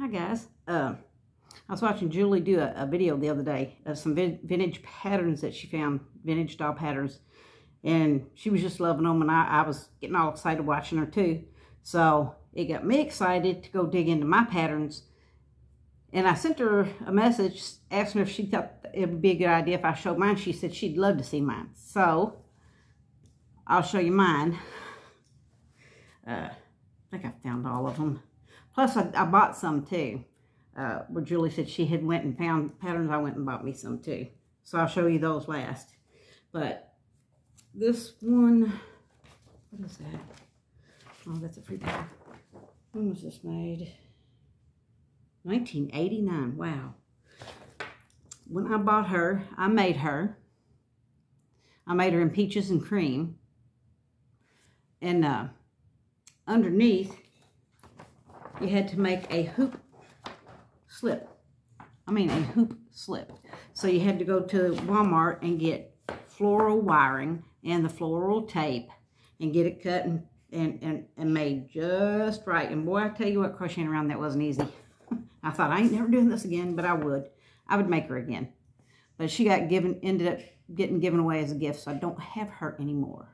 Hi guys. I was watching Julie do a video the other day of some vintage patterns that she found, vintage doll patterns, and she was just loving them, and I was getting all excited watching her too. So it got me excited to go dig into my patterns, and I sent her a message asking her if she thought it would be a good idea if I showed mine. She said she'd love to see mine, so I'll show you mine. I think I found all of them. Plus, I bought some too. Where Julie said she had went and found patterns, I went and bought me some too. So I'll show you those last. But this one, what is that? Oh, that's a free pattern. When was this made? 1989. Wow. When I bought her, I made her. I made her in peaches and cream. And underneath, you had to make a hoop slip. I mean a hoop slip. So you had to go to Walmart and get floral wiring and the floral tape and get it cut and made just right. And boy, I tell you what, crocheting around that wasn't easy. I thought I ain't never doing this again, but I would make her again. But she got ended up getting given away as a gift, so I don't have her anymore.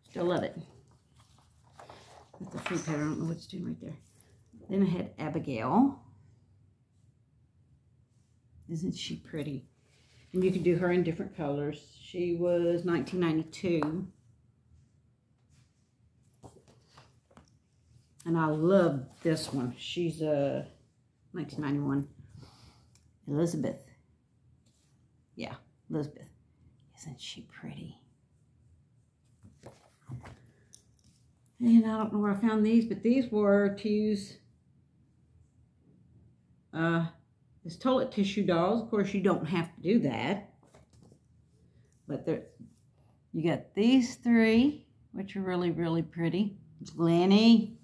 Still love it. That's a free pattern. I don't know what it's doing right there. Then I had Abigail. Isn't she pretty? And you could do her in different colors. She was 1992. And I love this one. She's 1991. Elizabeth. Yeah, Elizabeth. Isn't she pretty? And I don't know where I found these, but these were to use as toilet tissue dolls. Of course, you don't have to do that. But you got these three, which are really, really pretty. It's Glenny.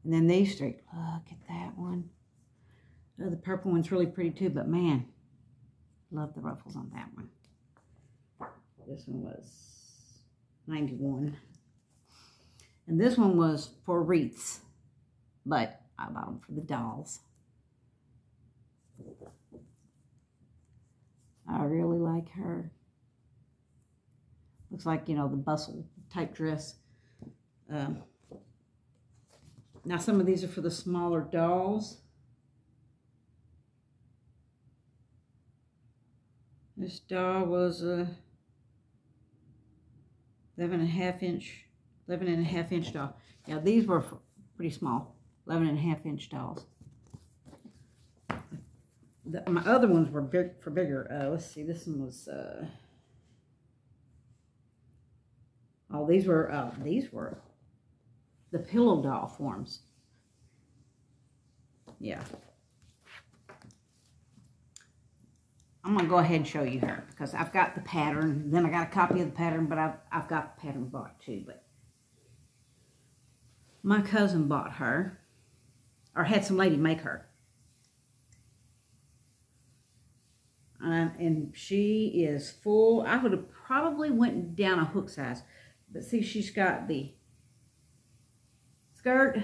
And then these three. Look at that one. Oh, the purple one's really pretty too, but man, love the ruffles on that one. This one was 91. And this one was for wreaths, but I bought them for the dolls. I really like her. Looks like, you know, the bustle type dress. Now some of these are for the smaller dolls. This doll was a 11.5 inch doll. Yeah, these were pretty small, 11.5 inch dolls. My other ones were big for bigger. Let's see, this one was. Oh, these were the pillow doll forms. Yeah. I'm gonna go ahead and show you her because I've got the pattern. Then I got a copy of the pattern, but I've got the pattern bought too. But my cousin bought her, or had some lady make her. And she is full. I would have probably went down a hook size. But see, she's got the skirt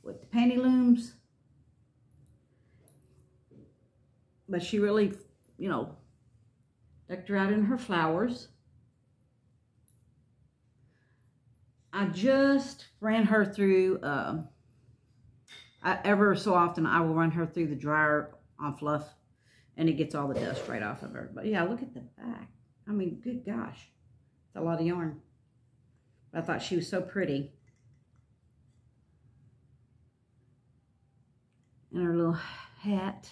with the panty looms. But she really, you know, decked her out in her flowers. I just ran her through, ever so often I will run her through the dryer on fluff. And it gets all the dust right off of her. But yeah, look at the back. I mean, good gosh. It's a lot of yarn. But I thought she was so pretty. And her little hat.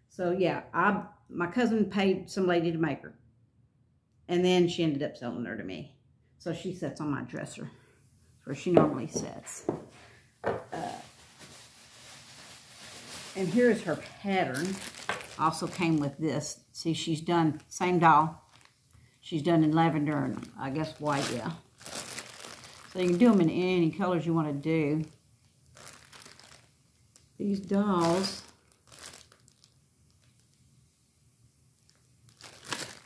So yeah, my cousin paid some lady to make her. And then she ended up selling her to me. So she sits on my dresser. Where she normally sits. And here's her pattern. Also came with this. See, she's done, same doll. She's done in lavender and I guess white, yeah. So you can do them in any colors you want to do. These dolls.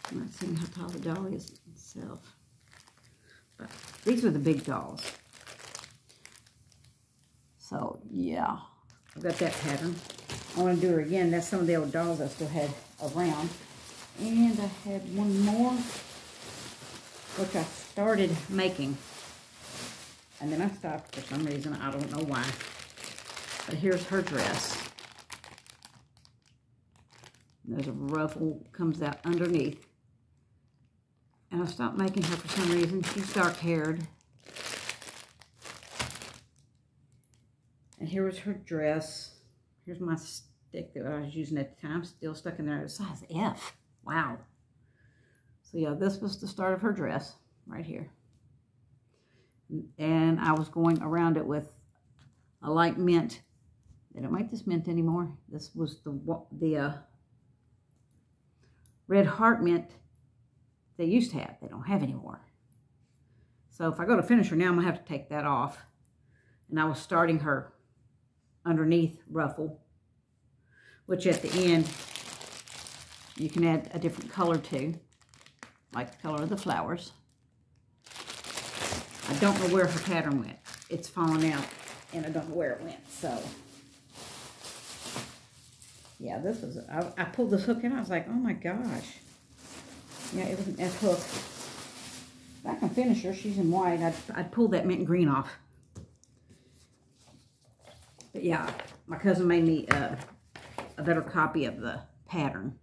I'm not seeing how tall the doll is itself. But these are the big dolls. So, yeah. I've got that pattern. I want to do her again. That's some of the old dolls I still had around. And I had one more, which I started making. And then I stopped for some reason. I don't know why. But here's her dress. There's a ruffle comes out underneath. And I stopped making her for some reason. She's dark-haired. And here was her dress. Here's my stick that I was using at the time. Still stuck in there. It was size F. Wow. So yeah, this was the start of her dress. Right here. And I was going around it with a light mint. They don't make this mint anymore. This was the red heart mint they used to have. They don't have anymore. So if I go to finish her now, I'm going to have to take that off. And I was starting her underneath ruffle, which at the end you can add a different color to, like the color of the flowers. I don't know where her pattern went. It's fallen out, and I don't know where it went, so. Yeah, this was, I pulled this hook in, I was like, oh my gosh. Yeah, it was an F hook. If I can finish her, she's in white, I'd pull that mint green off. But yeah, my cousin made me a better copy of the pattern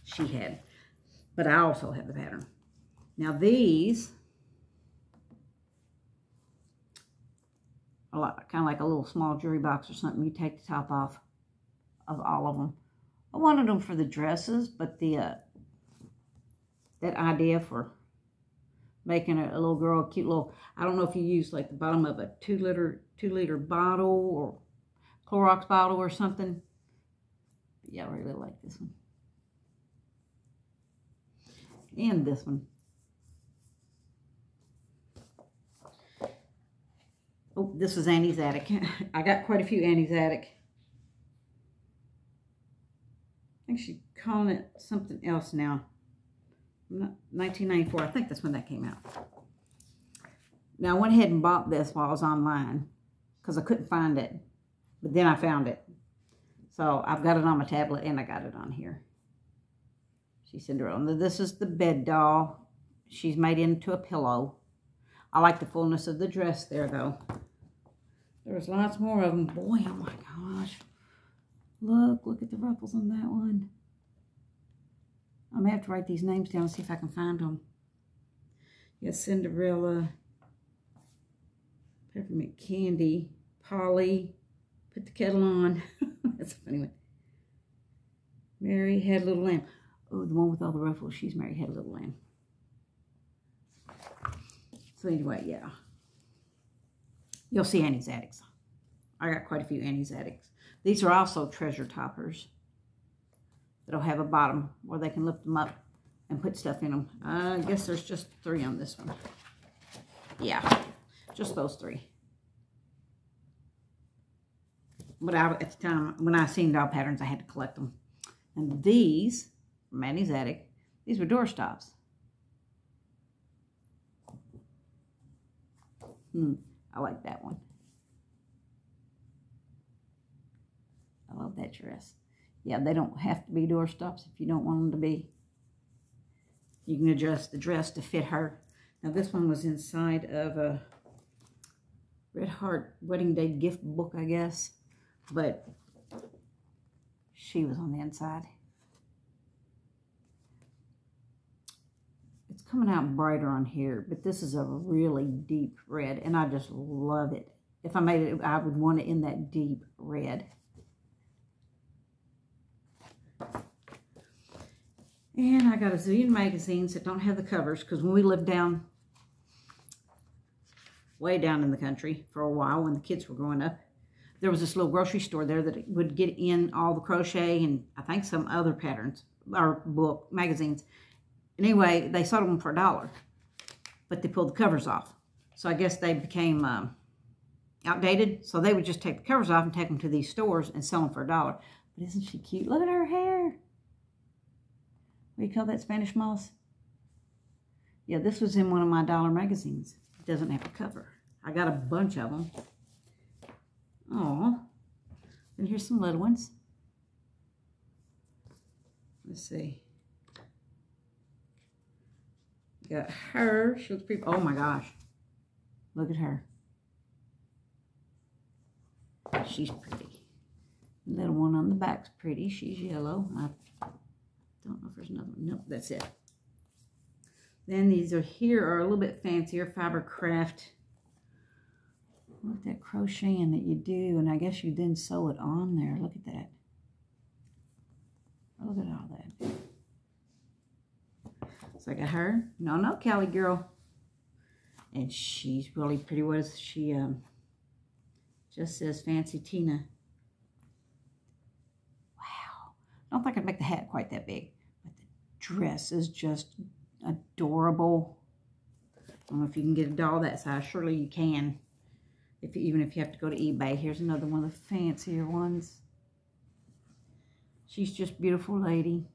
she had. But I also have the pattern. Now these are kind of like a little small jewelry box or something. You take the top off of all of them. I wanted them for the dresses, but the that idea for making a little girl a cute little, I don't know if you use like the bottom of a 2-liter bottle or Clorox bottle or something. But yeah, I really like this one. And this one. Oh, this is Annie's Attic. I got quite a few Annie's Attic. I think she's calling it something else now. 1994, I think that's when that came out. Now, I went ahead and bought this while I was online because I couldn't find it. But then I found it. So, I've got it on my tablet and I got it on here. She's Cinderella. This is the bed doll. She's made into a pillow. I like the fullness of the dress there, though. There's lots more of them. Boy, oh my gosh. Look at the ruffles on that one. I'm going to have to write these names down and see if I can find them. Yes, Cinderella, Peppermint Candy, Polly, Put the Kettle On. That's a funny one. Mary Had a Little Lamb. Oh, the one with all the ruffles, she's Mary Had a Little Lamb. So anyway, yeah. You'll see Annie's Attics. I got quite a few Annie's Attics. These are also treasure toppers. That'll have a bottom where they can lift them up and put stuff in them. I guess there's just 3 on this one. Yeah, just those 3. But at the time, when I seen doll patterns, I had to collect them. And these, from Annie's Attic, these were doorstops. I like that one. I love that dress. Yeah, they don't have to be doorstops if you don't want them to be. You can adjust the dress to fit her. Now this one was inside of a Red Heart Wedding Day gift book, I guess. But she was on the inside. It's coming out brighter on here, but this is a really deep red, and I just love it. If I made it, I would want it in that deep red. And I got a zillion magazines that don't have the covers, because when we lived way down in the country for a while when the kids were growing up, there was this little grocery store there that would get in all the crochet and I think some other patterns, or magazines. Anyway, they sold them for $1, but they pulled the covers off. So I guess they became outdated, so they would just take the covers off and take them to these stores and sell them for $1. But isn't she cute? Look at her hair. What do you call that, Spanish moss? Yeah, this was in one of my dollar magazines. It doesn't have a cover. I got a bunch of them. Oh, and here's some little ones. Let's see. Got her. She looks pretty. Oh my gosh. Look at her. She's pretty. The little one on the back's pretty. She's yellow. I don't know if there's another one. Nope, that's it. Then these are here are a little bit fancier. Fiber craft. Look at that crocheting that you do. And I guess you then sew it on there. Look at that. Look at all that. So I got her. No, Callie girl. And she's really pretty. What is she? Just says Fancy Tina. Wow. I don't think I'd make the hat quite that big. But the dress is just adorable. I don't know if you can get a doll that size. Surely you can. Even if you have to go to eBay. Here's another one of the fancier ones. She's just a beautiful lady.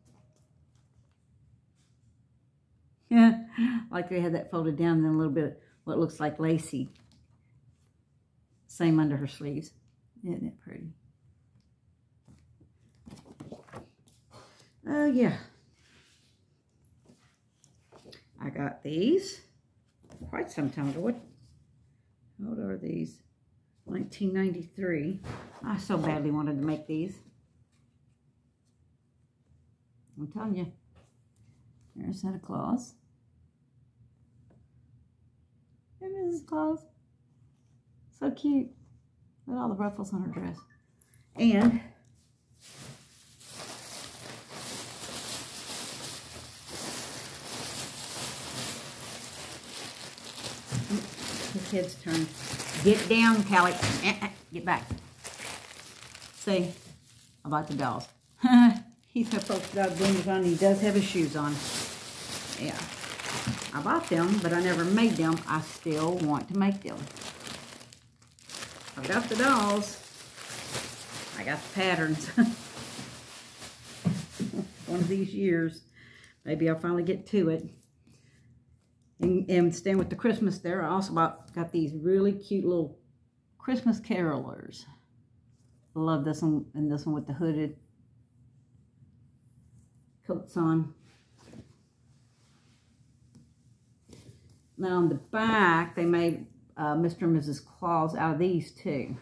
Yeah, like they had that folded down and then a little bit of what looks like lacy. Same under her sleeves. Isn't it pretty? Oh, yeah. I got these quite some time ago. How old are these? 1993. I so badly wanted to make these. I'm telling you. There's Santa Claus. And Mrs. Claus. So cute. Look at all the ruffles on her dress. And the kid's turn. Get down, Callie. Get back. See about the dolls. He's got polka dot bloomers on. He does have his shoes on. Yeah. I bought them, but I never made them. I still want to make them. I've got the dolls. I got the patterns. One of these years. Maybe I'll finally get to it. And staying with the Christmas there, I also got these really cute little Christmas carolers. I love this one and this one with the hooded coats on. Now on the back, they made Mr. and Mrs. Claus out of these too.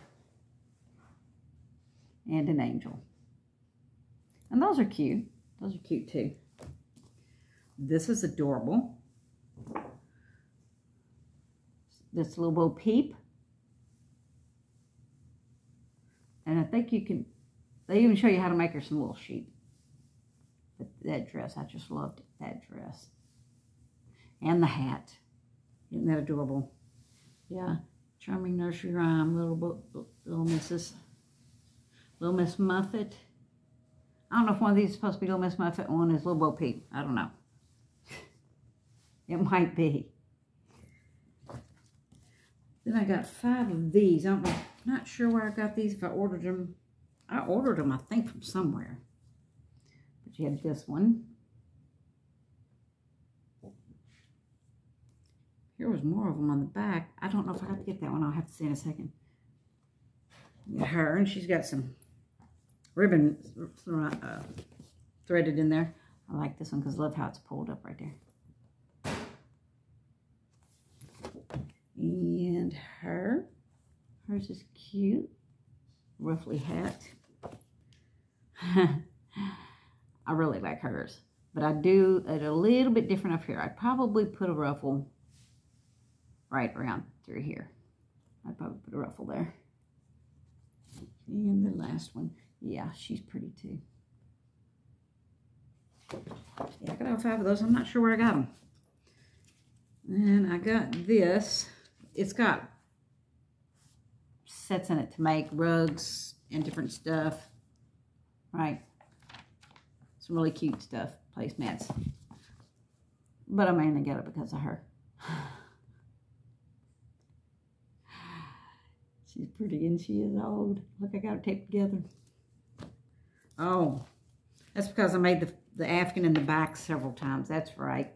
And an angel. And those are cute. Those are cute too. This is adorable. This little Bo Peep. And I think you can, they even show you how to make her some little sheep. But that dress, I just loved that dress. And the hat. Isn't that adorable? Yeah. Charming nursery rhyme, little Miss Muffet. I don't know if one of these is supposed to be Little Miss Muffet and one is Little Bo Peep. I don't know. It might be. Then I got 5 of these. I'm not sure where I got these, if I ordered them. I ordered them, I think, from somewhere. But you had this one. Here was more of them on the back. I don't know if I got to get that one. I'll have to see in a second. Got her, and she's got some ribbon threaded in there. I like this one because I love how it's pulled up right there. And hers is cute. Ruffly hat. I really like hers. But I do it a little bit different up here. I'd probably put a ruffle right around through here. I'd probably put a ruffle there. And the last one. Yeah, she's pretty too. Yeah, I got all 5 of those. I'm not sure where I got them. And I got this. It's got sets in it to make rugs and different stuff. Right. Some really cute stuff. Placemats. But I mainly got it because of her. She's pretty and she is old. Look, I got her taped together. Oh, that's because I made the afghan in the back several times. That's right.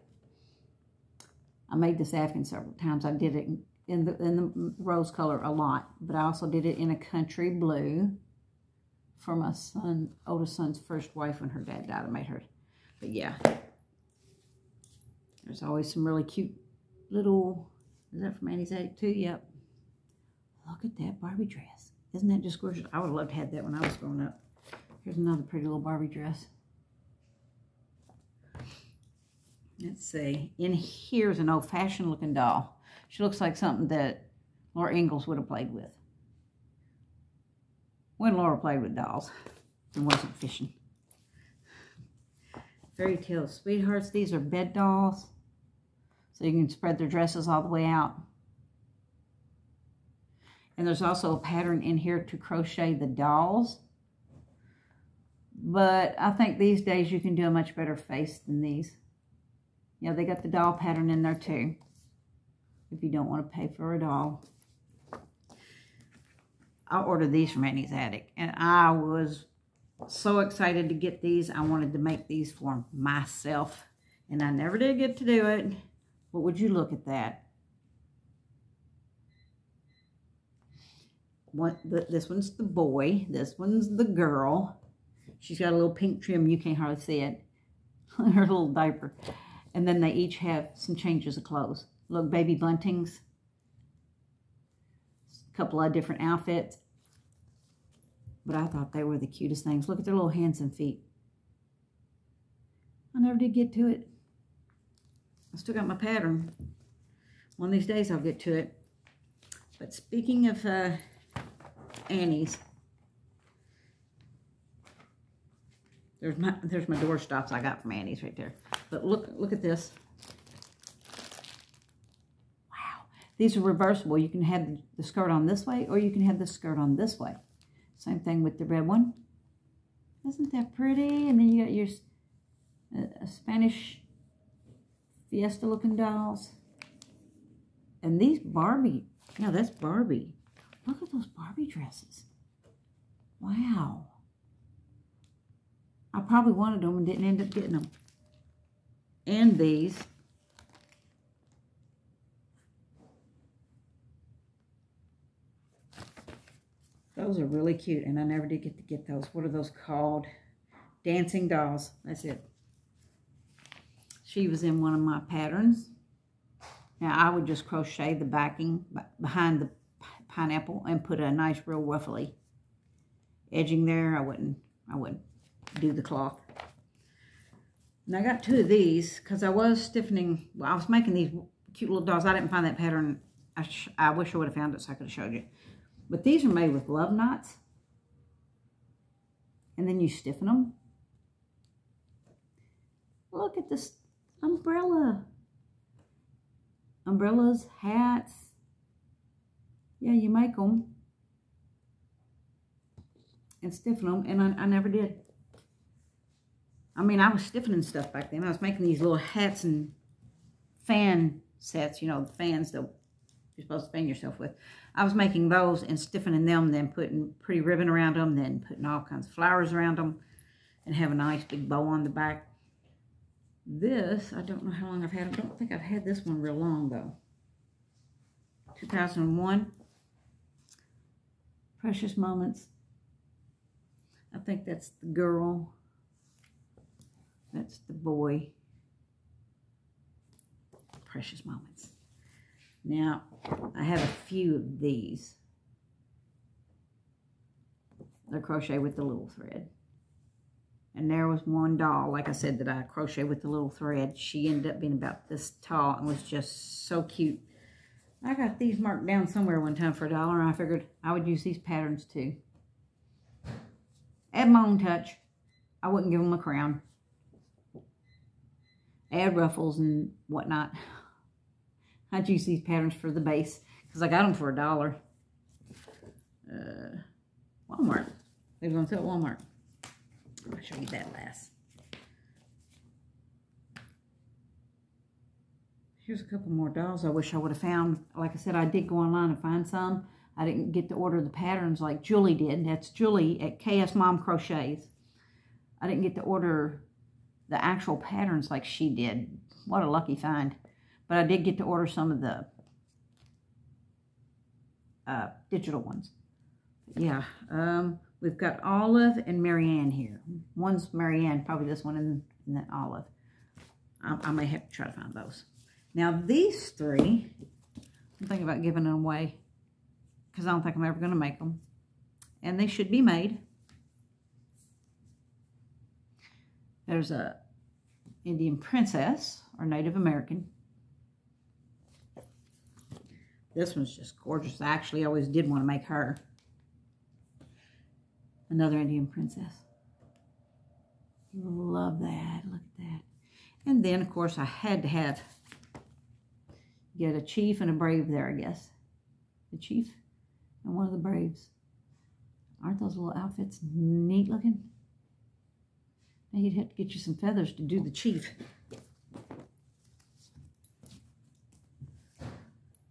I made this afghan several times. I did it in the rose color a lot, but I also did it in a country blue for my oldest son's first wife when her dad died. I made her. But yeah, there's always some really cute little, is that from Annie's Attic too? Yep. Look at that Barbie dress. Isn't that just gorgeous? I would have loved to have that when I was growing up. Here's another pretty little Barbie dress. Let's see. In here's an old-fashioned looking doll. She looks like something that Laura Ingalls would have played with. When Laura played with dolls and wasn't fishing. Fairy Tale Sweethearts. These are bed dolls. So you can spread their dresses all the way out. And there's also a pattern in here to crochet the dolls. But I think these days you can do a much better face than these. Yeah, they got the doll pattern in there too. If you don't want to pay for a doll. I ordered these from Annie's Attic. And I was so excited to get these. I wanted to make these for myself. And I never did get to do it. But would you look at that? This one's the boy. This one's the girl. She's got a little pink trim. You can't hardly see it. Her little diaper. And then they each have some changes of clothes. Look, baby buntings. A couple of different outfits. But I thought they were the cutest things. Look at their little hands and feet. I never did get to it. I still got my pattern. One of these days I'll get to it. But speaking of Annie's, there's my door stops I got from Annie's right there. But look at this. Wow. These are reversible. You can have the skirt on this way, or you can have the skirt on this way. Same thing with the red one. Isn't that pretty? And then you got your Spanish Fiesta looking dolls. And these Barbie, yeah, that's Barbie. Look at those Barbie dresses. Wow. I probably wanted them and didn't end up getting them. And these. Those are really cute, and I never did get to get those. What are those called? Dancing dolls. That's it. She was in one of my patterns. Now, I would just crochet the backing behind the pineapple and put a nice real ruffly edging there. I wouldn't do the cloth. And I got two of these because I was stiffening. Well, I was making these cute little dolls. I didn't find that pattern. I wish I would have found it so I could have showed you. But these are made with love knots. And then you stiffen them. Look at this umbrella. Umbrellas, hats. Yeah, you make them. And stiffen them. And I never did. I mean, I was stiffening stuff back then. I was making these little hats and fan sets. You know, the fans that you're supposed to fan yourself with. I was making those and stiffening them, then putting pretty ribbon around them, then putting all kinds of flowers around them, and have a nice big bow on the back. This, I don't know how long I've had. I don't think I've had this one real long, though. 2001. Precious Moments. I think that's the girl. That's the boy. Precious Moments. Now, I have a few of these. They're crochet with the little thread. And there was one doll, like I said, that I crochet with the little thread. She ended up being about this tall and was just so cute. I got these marked down somewhere one time for $1, and I figured I would use these patterns too. Add my own touch. I wouldn't give them a crown. Add ruffles and whatnot. I'd use these patterns for the base because I got them for $1. Walmart. They was on sale at Walmart. I'll show you that last. Here's a couple more dolls I wish I would have found. Like I said, I did go online and find some. I didn't get to order the patterns like Julie did. That's Julie at KS Mom Crochets. I didn't get to order the actual patterns like she did. What a lucky find. But I did get to order some of the digital ones. Yeah, we've got Olive and Marianne here. One's Marianne, probably this one, and then Olive. I may have to try to find those. Now these three, I'm thinking about giving them away because I don't think I'm ever going to make them. And they should be made. There's a Indian Princess, or Native American. This one's just gorgeous. I actually always did want to make her. Another Indian Princess. Love that. Look at that. And then, of course, I had to get a chief and a brave there, I guess. The chief and one of the braves. Aren't those little outfits neat looking? Now you'd have to get you some feathers to do the chief.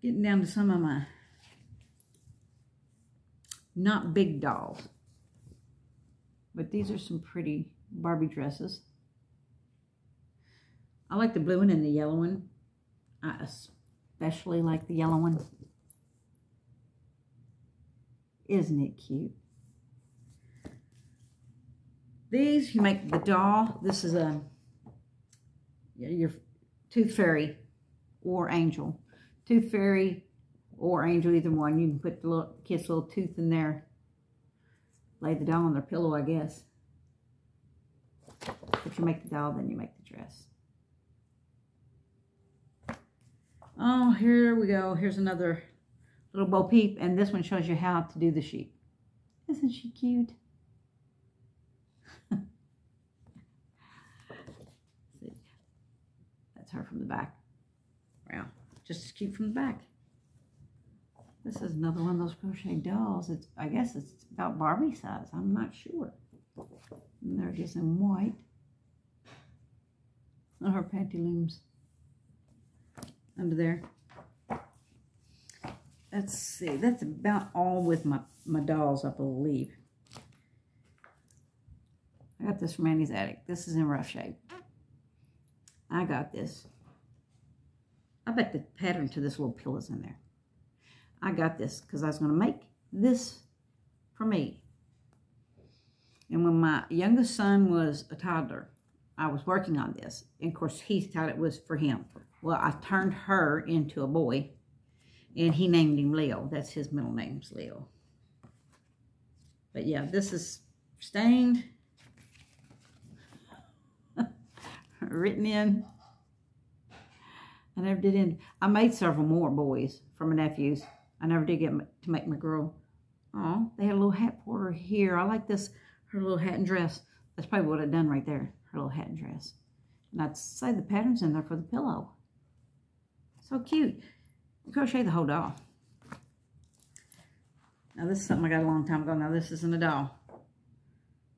Getting down to some of my not big dolls. But these are some pretty Barbie dresses. I like the blue one and the yellow one. I especially like the yellow one. Isn't it cute? These, you make the doll. This is your Tooth Fairy or Angel. Tooth Fairy or Angel, either one. You can put the little kid's little tooth in there. Lay the doll on their pillow, I guess. If you make the doll, then you make the dress. Oh, here we go. Here's another little Bo Peep, and this one shows you how to do the sheep. Isn't she cute? See, that's her from the back. Wow, just as cute from the back. This is another one of those crochet dolls. I guess it's about Barbie size. I'm not sure. And there it is in white. Oh, her pantaloons under there. Let's see. That's about all with my dolls, I believe. I got this from Annie's Attic. This is in rough shape. I got this. I bet the pattern to this little pillow's in there. I got this because I was going to make this for me. And when my youngest son was a toddler, I was working on this. And of course, he thought it was for him. Well, I turned her into a boy, and he named him Leo. That's his middle name's Leo. But yeah, this is stained, written in. I never did end. I made several more boys for my nephews. I never did get to make my girl. Oh, they had a little hat for her here. I like this, her little hat and dress. That's probably what I'd done right there, her little hat and dress. And I'd say the pattern's in there for the pillow. So cute. You crochet the whole doll. Now this is something I got a long time ago. Now this isn't a doll,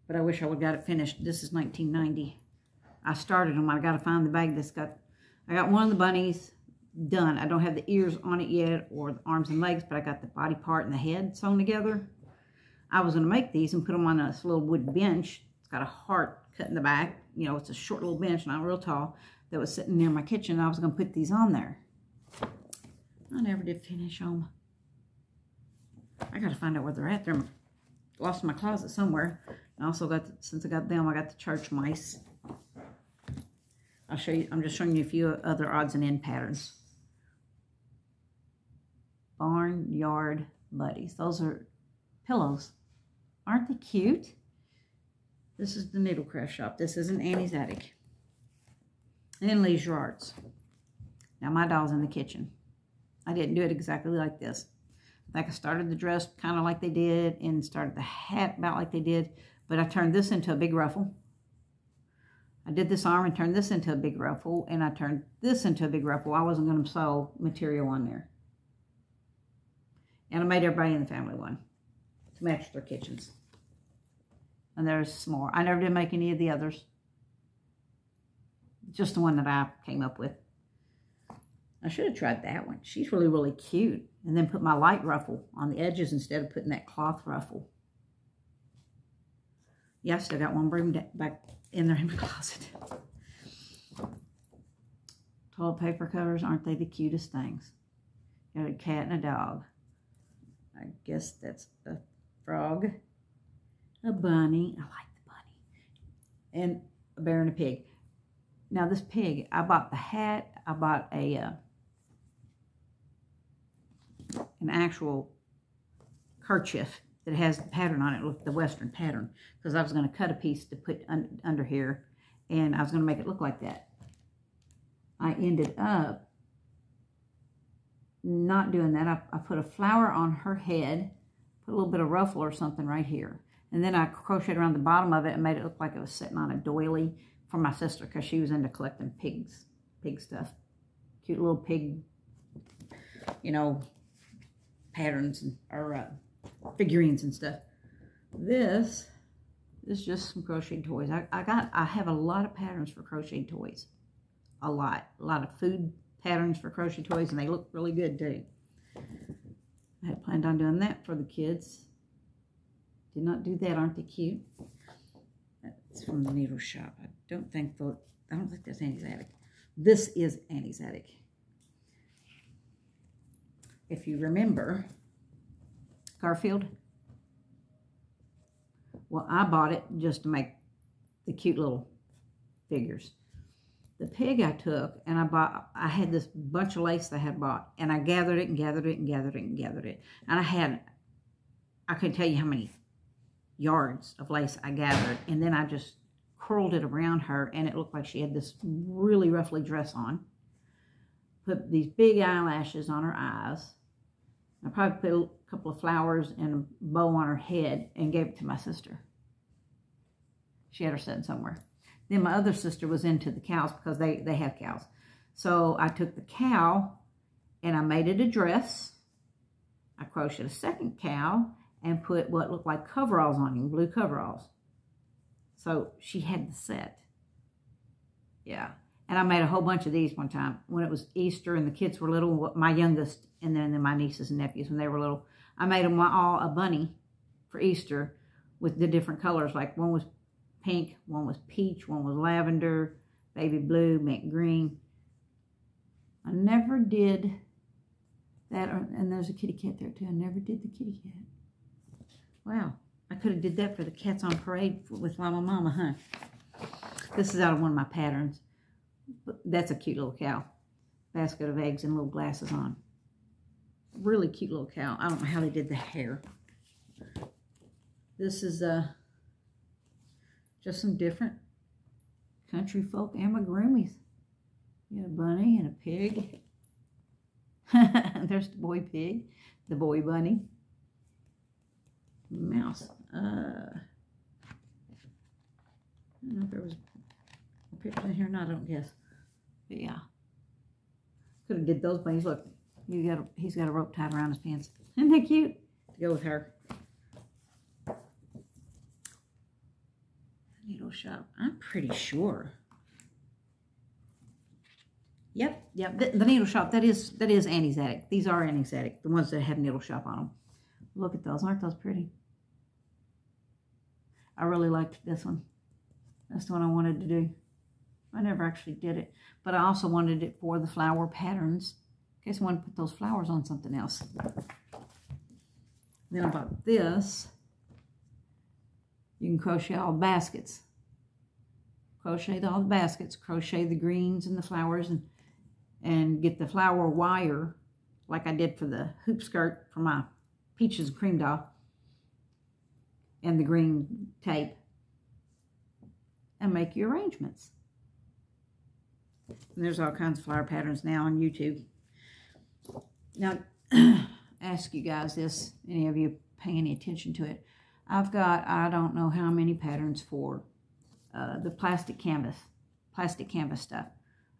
but I wish I would have got it finished. This is 1990. I started them. I got to find the bag that's got, I got one of the bunnies done. I don't have the ears on it yet or the arms and legs, but I got the body part and the head sewn together. I was going to make these and put them on this little wood bench. It's got a heart cut in the back. You know, it's a short little bench, not real tall, that was sitting near my kitchen. I was going to put these on there. I never did finish them. I got to find out where they're at. They're lost in my closet somewhere. I also got, since I got them, I got the church mice. I'll show you, I'm just showing you a few other odds and end patterns. Barnyard Buddies. Those are pillows. Aren't they cute? This is the Needlecraft Shop. This isn't Annie's Attic. And Leisure Arts. Now my doll's in the kitchen. I didn't do it exactly like this. I think I started the dress kind of like they did and started the hat about like they did, but I turned this into a big ruffle. I did this arm and turned this into a big ruffle, and I turned this into a big ruffle. I wasn't going to sew material on there. And I made everybody in the family one to match their kitchens. And there's some more. I never did make any of the others. Just the one that I came up with. I should have tried that one. She's really, really cute. And then put my light ruffle on the edges instead of putting that cloth ruffle. Yeah, I still got one broom back in there in my closet. Toilet paper covers, aren't they the cutest things? Got a cat and a dog. I guess that's a frog, a bunny. I like the bunny. And a bear and a pig. Now this pig, I bought the hat. I bought an actual kerchief that has the pattern on it, look, the Western pattern, because I was going to cut a piece to put under here, and I was going to make it look like that. I ended up not doing that. I put a flower on her head, put a little bit of ruffle or something right here, and then I crocheted around the bottom of it and made it look like it was sitting on a doily for my sister, because she was into collecting pig stuff. Cute little pig, you know, patterns or figurines and stuff. This is just some crocheted toys. I have a lot of patterns for crocheted toys. A lot of food patterns for crochet toys, and they look really good too. I had planned on doing that for the kids. Did not do that. Aren't they cute? That's from the needle shop. I don't think that's Annie's Attic. This is Annie's Attic. If you remember Garfield, well, I bought it just to make the cute little figures. The pig I took, and I had this bunch of lace that I had bought, and I gathered it and gathered it and gathered it and gathered it. And I couldn't tell you how many yards of lace I gathered, and then I just curled it around her, and it looked like she had this really ruffly dress on. Put these big eyelashes on her eyes. I probably put a couple of flowers and a bow on her head and gave it to my sister. She had her sitting somewhere. Then my other sister was into the cows, because they have cows. So I took the cow and I made it a dress. I crocheted a second cow and put what looked like coveralls on him, blue coveralls. So she had the set. Yeah. And I made a whole bunch of these one time when it was Easter and the kids were little, my youngest, and then my nieces and nephews when they were little. I made them all a bunny for Easter with the different colors. Like one was pink, one was peach, one was lavender, baby blue, mint green. I never did that. And there's a kitty cat there too. I never did the kitty cat. Wow. I could have did that for the Cats on Parade with Llama Mama, huh? This is out of one of my patterns. That's a cute little cow. Basket of eggs and little glasses on. Really cute little cow. I don't know how they did the hair. This is just some different country folk amigurumis. You got a bunny and a pig. There's the boy pig, the boy bunny. Mouse. I don't know if there was a picture in here or not, I don't guess. But yeah. Could have did those bunnies. Look, he's got a rope tied around his pants. Isn't that cute? To go with her. The needle shop. I'm pretty sure. Yep. The needle shop. That is Annie's Attic. These are Annie's Attic. The ones that have needle shop on them. Look at those. Aren't those pretty? I really liked this one. That's the one I wanted to do. I never actually did it. But I also wanted it for the flower patterns. In case I wanted to put those flowers on something else. Then I bought this. You can crochet all the baskets. Crochet all the baskets. Crochet the greens and the flowers. And get the flower wire. Like I did for the hoop skirt for my Peaches and Cream doll. And the green tape. And make your arrangements. And there's all kinds of flower patterns now on YouTube. Now, ask you guys this, any of you pay any attention to it. I've got, I don't know how many patterns for the plastic canvas stuff.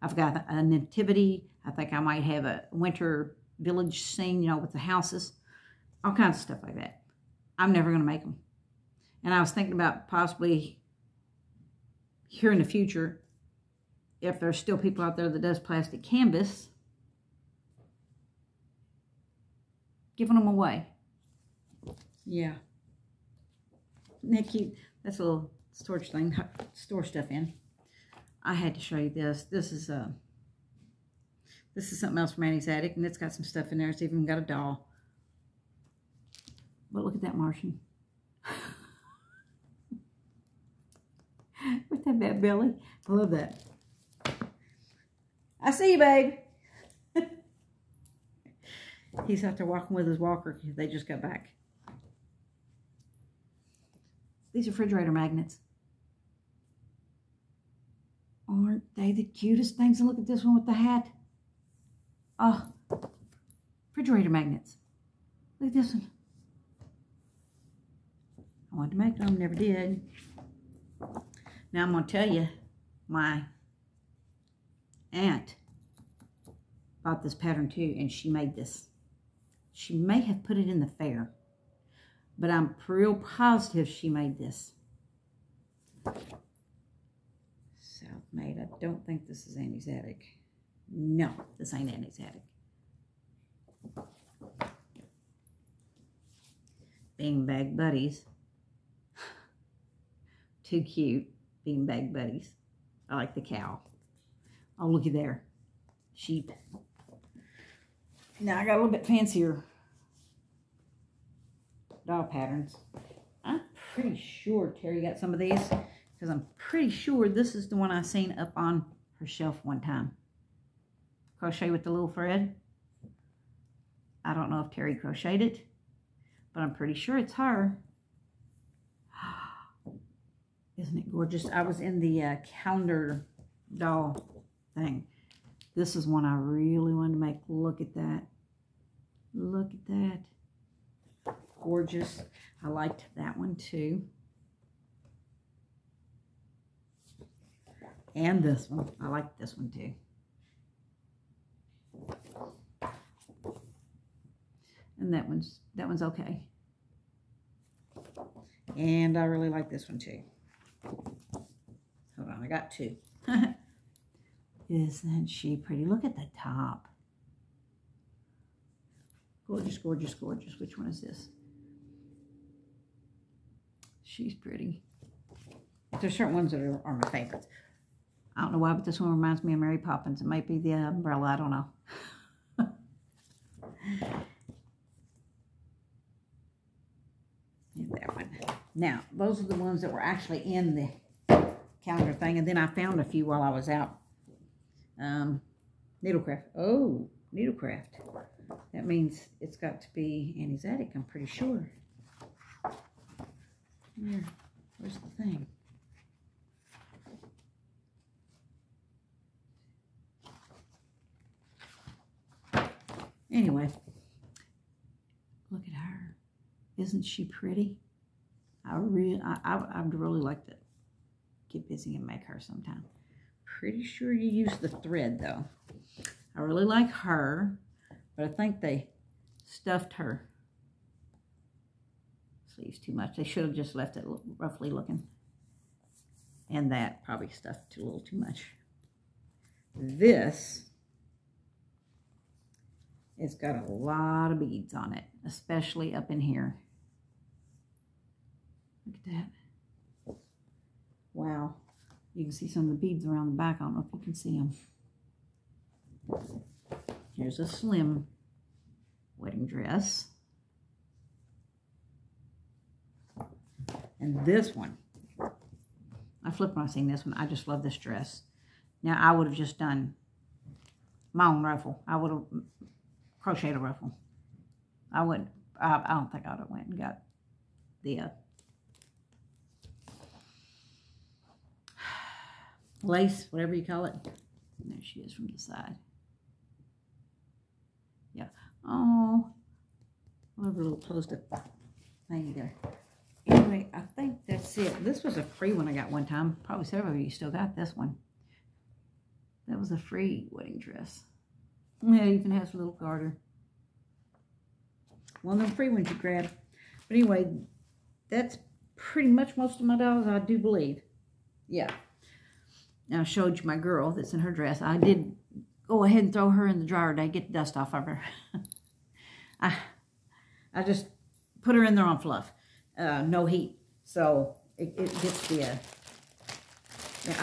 I've got a nativity. I think I might have a winter village scene, you know, with the houses. All kinds of stuff like that. I'm never going to make them. And I was thinking about possibly here in the future, if there's still people out there that does plastic canvas, giving them away. Yeah. Isn't that cute? That's a little storage thing, store stuff in. I had to show you this. This is something else from Annie's Attic, and it's got some stuff in there. It's even got a doll. But look at that Martian. With that bad belly. I love that. I see you, babe. He's out there walking with his walker. They just got back. These are refrigerator magnets. Aren't they the cutest things? And look at this one with the hat. Oh, refrigerator magnets. Look at this one. I wanted to make them, never did. Now I'm going to tell you, my aunt bought this pattern too, and she made this. She may have put it in the fair, but I'm real positive she made this. Self-made. I don't think this is Annie's Attic. No, this ain't Annie's Attic. Beanbag Buddies. Too cute. Beanbag Buddies. I like the cow. Oh, looky there. Sheep. Now I got a little bit fancier doll patterns. I'm pretty sure Terry got some of these, because I'm pretty sure this is the one I seen up on her shelf one time. Crochet with the little thread. I don't know if Terry crocheted it, but I'm pretty sure it's her. Isn't it gorgeous? I was in the calendar doll thing. This is one I really wanted to make. Look at that. Look at that. Gorgeous. I liked that one too. And this one. I like this one too. And that one's okay. And I really like this one too. Hold on, I got two. Isn't she pretty? Look at the top. Gorgeous, gorgeous, gorgeous. Which one is this? She's pretty. There's certain ones that are my favorites. I don't know why, but this one reminds me of Mary Poppins. It might be the umbrella. I don't know. And that one. Now, those are the ones that were actually in the calendar thing. And then I found a few while I was out. Needlecraft. Oh, needlecraft. That means it's got to be Annie's Attic, I'm pretty sure. Where's the thing? Anyway, look at her. Isn't she pretty? I'd really like to get busy and make her sometime. Pretty sure you use the thread though. I really like her, but I think they stuffed her sleeves too much. They should have just left it roughly looking. And that probably stuffed a little too much. This, it's got a lot of beads on it, especially up in here. Look at that. Wow. You can see some of the beads around the back. I don't know if you can see them. Here's a slim wedding dress. And this one, I flipped when I seen this one. I just love this dress. Now, I would have just done my own ruffle. I would have crocheted a ruffle. I don't think I would have went and got the lace, whatever you call it. And there she is from the side. Yeah. Oh, I love her little closed up thing there. Anyway, I think that's it. This was a free one I got one time. Probably several of you still got this one. That was a free wedding dress. Yeah, it even has a little garter. One of them free ones you grab. But anyway, that's pretty much most of my dolls, I do believe. Yeah. Now, I showed you my girl that's in her dress. I did go ahead and throw her in the dryer today, get the dust off of her. I just put her in there on fluff. No heat. So, it gets the... Now,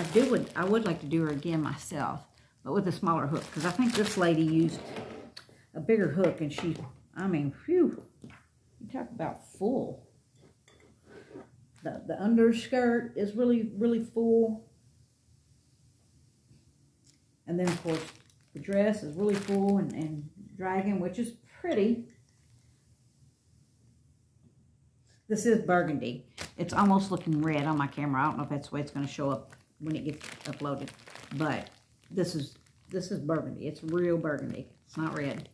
I would like to do her again myself, but with a smaller hook, because I think this lady used a bigger hook, and she, I mean, phew, You talk about full. The underskirt is really, really full. And then, of course, the dress is really full and dragon, which is pretty. This is burgundy. It's almost looking red on my camera. I don't know if that's the way it's going to show up when it gets uploaded. But this is burgundy. It's real burgundy. It's not red.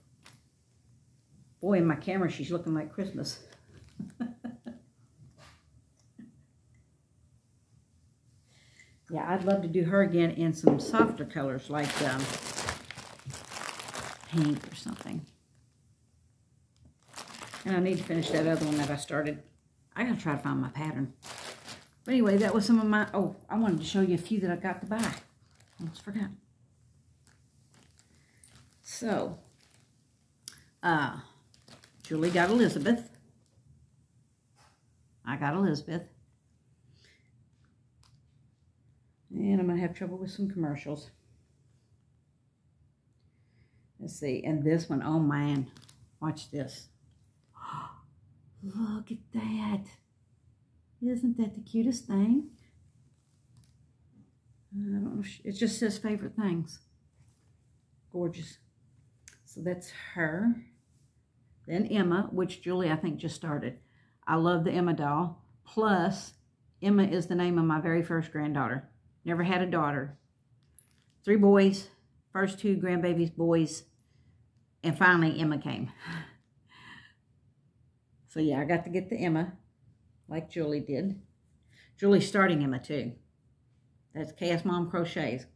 Boy, in my camera, she's looking like Christmas. Yeah, I'd love to do her again in some softer colors like pink or something. And I need to finish that other one that I started. I gotta try to find my pattern. But anyway, that was some of my, oh, I wanted to show you a few that I got to buy. Almost forgot. So, Julie got Elizabeth. I got Elizabeth. And I'm going to have trouble with some commercials. Let's see. And this one, oh man. Watch this. Look at that. Isn't that the cutest thing? I don't know. It just says favorite things. Gorgeous. So that's her. Then Emma, which Julie, I think, just started. I love the Emma doll. Plus, Emma is the name of my very first granddaughter. Never had a daughter. 3 boys. First 2 grandbabies, boys. And finally, Emma came. So, yeah, I got to get the Emma, like Julie did. Julie's starting Emma, too. That's KS Mom Crochets.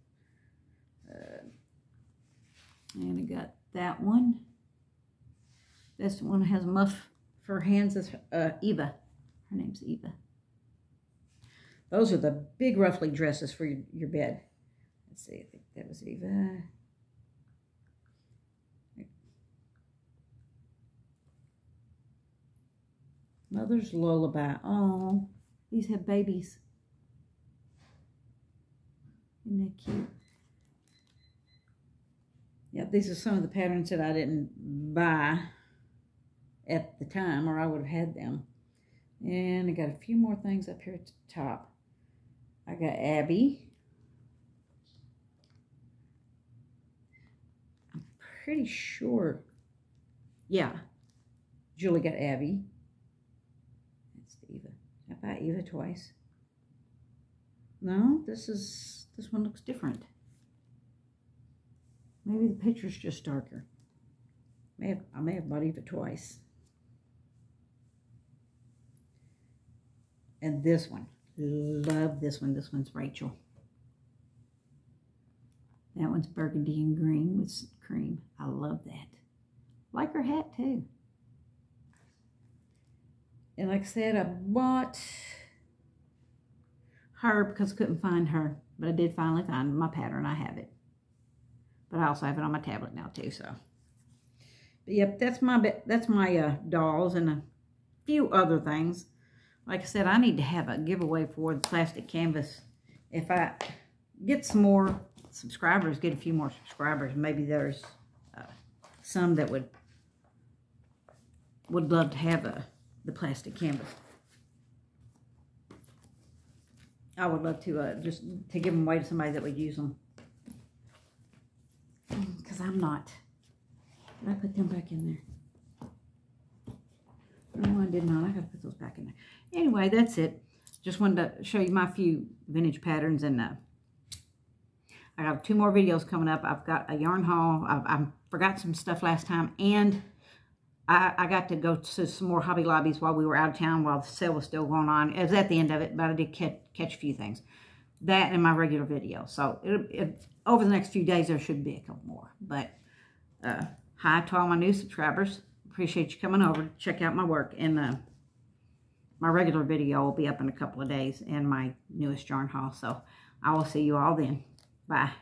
And I got that one. This one has a muff for her hands. Is Eva. Her name's Eva. Those are the big ruffly dresses for your bed. Let's see, I think that was Eva. Mother's Lullaby. Oh, these have babies. Isn't that cute? Yeah, these are some of the patterns that I didn't buy at the time, or I would have had them. And I got a few more things up here at the top. I got Abby. I'm pretty sure. Yeah. Julie got Abby. That's Eva. I bought Eva twice. No, this one looks different. Maybe the picture's just darker. I may have bought Eva twice. And this one. Love this one. This one's Rachel. That one's burgundy and green with cream. I love that. Like her hat too. And like I said, I bought her because I couldn't find her. But I did finally find my pattern. I have it. But I also have it on my tablet now too. So, but yep, that's my dolls and a few other things. Like I said, I need to have a giveaway for the plastic canvas. If I get some more subscribers, get a few more subscribers, maybe there's some that would love to have the plastic canvas. I would love to just to give them away to somebody that would use them. Because I'm not. Did I put them back in there? No, I did not. I got to put those back in there. Anyway, that's it. Just wanted to show you my few vintage patterns. And I got 2 more videos coming up. I've got a yarn haul. I forgot some stuff last time. And I got to go to some more Hobby Lobbies while we were out of town, while the sale was still going on. It was at the end of it, but I did catch a few things. That and my regular video. So over the next few days, there should be a couple more. But hi to all my new subscribers. Appreciate you coming over to check out my work. And my regular video will be up in a couple of days, and my newest yarn haul. So I will see you all then. Bye.